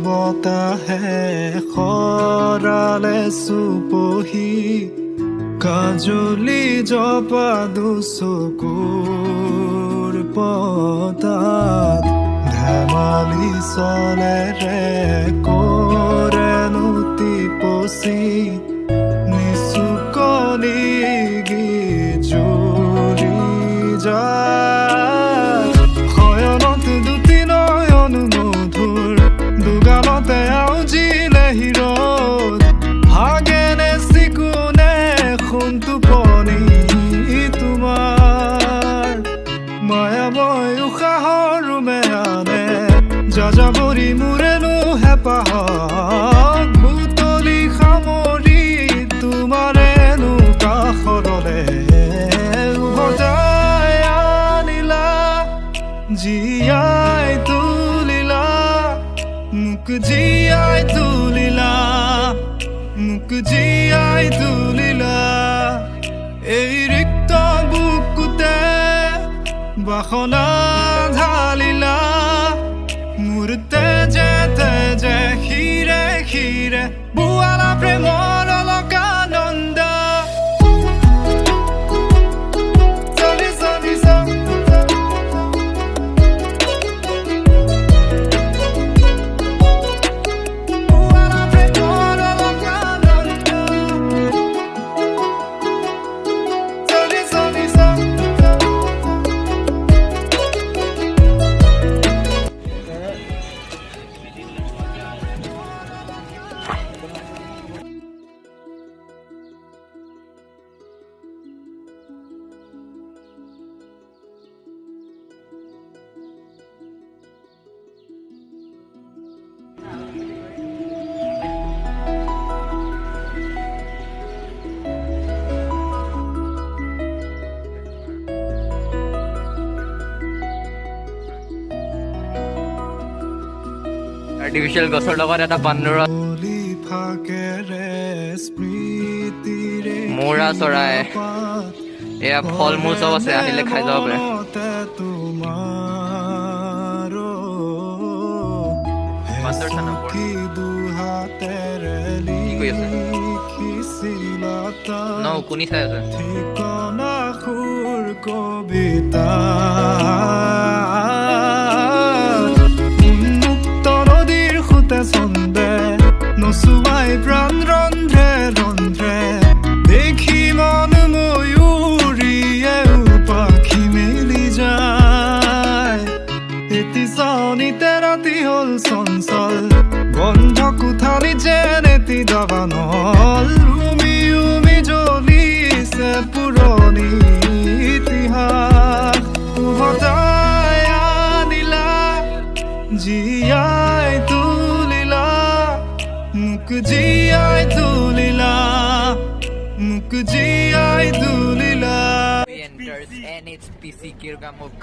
বতাহে খৰালে চুপহি কাজলি জপা দুচকুৰ পতাত ধেমালি চলেৰে কৰেনো টিপচি নিচুকনি জুৰি যায় শয়নত দুটি নয়ন মধুৰ দুগালতে আউজিলে হিৰত ভাগেনে চিকুনে সোণটো পনি তোমাৰ মায়াময় উশাহৰ মেয়ানে যাযাবৰী মোৰেনো হেঁপাহক বুটলি সামৰি তোমাৰেনো কাষৰলে উভতাই আনিলা জীয়াই তুলিলা মোক জীয়াই তুলিলা মোক জীয়াই তুলিলা এই ৰিক্ত বুকুতে বাসনা ঢালিলা মোৰ তেজে তেজে শিৰে শিৰে বুৱালা প্ৰেমৰ অলকানন্দ চলি চলি বুৱালা প্ৰেমৰ অলকানন্দ চলি চলি আৰ্টিফিচিয়েল গছৰ লগত এটা বান্দৰ মৌৰা চৰাই এয়া ফল মূল চব আছে আহিলে খাই যাব পাৰে বান্দৰ চানা কি কৰি আছে ন কোনি চাই আছে ঠিকনা সুৰ কবিতা চন্দে নচুৱাই প্ৰাণ ৰন্ধ্ৰে ৰন্ধ্ৰে দেখি মন ময়ূৰীয়ে পাখি মেলি যায় এটি চাউনিতে ৰাতি হ'ল চঞ্চল বন্ধ কোঠালি যেন এটি দাবানল উমি উমি জ্বলিছে পুৰণি ইতিহাস উভতাই আনিলা জীয়াই মোক জীয়াই তুলিলা মোক জীয়াই তুলিলা enters NHPC Kirgamuk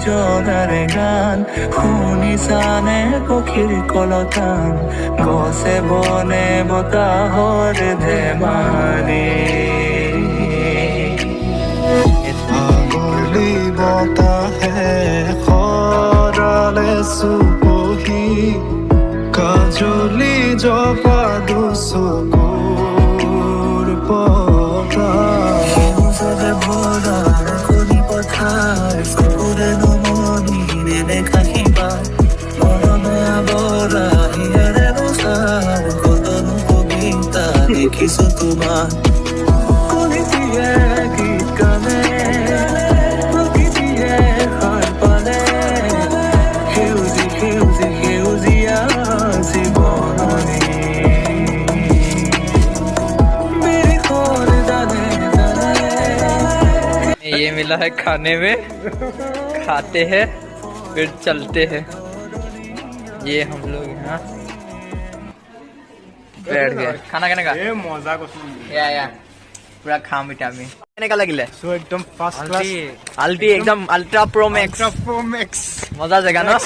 জগাৰ গান শুনিছানে পক্ষীৰ কলতান গছে বনে বতাহৰ ধেমালি আগলি বতাহে খৰালে চুপহি কাজলি জপা দুচকুৰ পতা চলে ভৰা কলি পথাৰ চকুৰে নমনি নেদেখা শিপা মনমে আৱৰা হিয়াৰে ৰচাৰ কতনো কবিতা দেখিছো তোমাৰ কলিতিয়ে গীত গানে প্ৰকৃতিয়ে সাৰ পালে সেউজী সেউজী সেউজীয়া জীৱননী ये मिला है खाने में खाते हैं फिर चलते हैं ये हम लोग यहाँ बैठ गए खाना कहने का मजा या पूरा खाम विटामिन कहने का लगिले सो एकदम फास्ट क्लास अल्टी एकदम अल्ट्रा प्रो मैक्स मजा जगह ना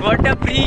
What a breeze!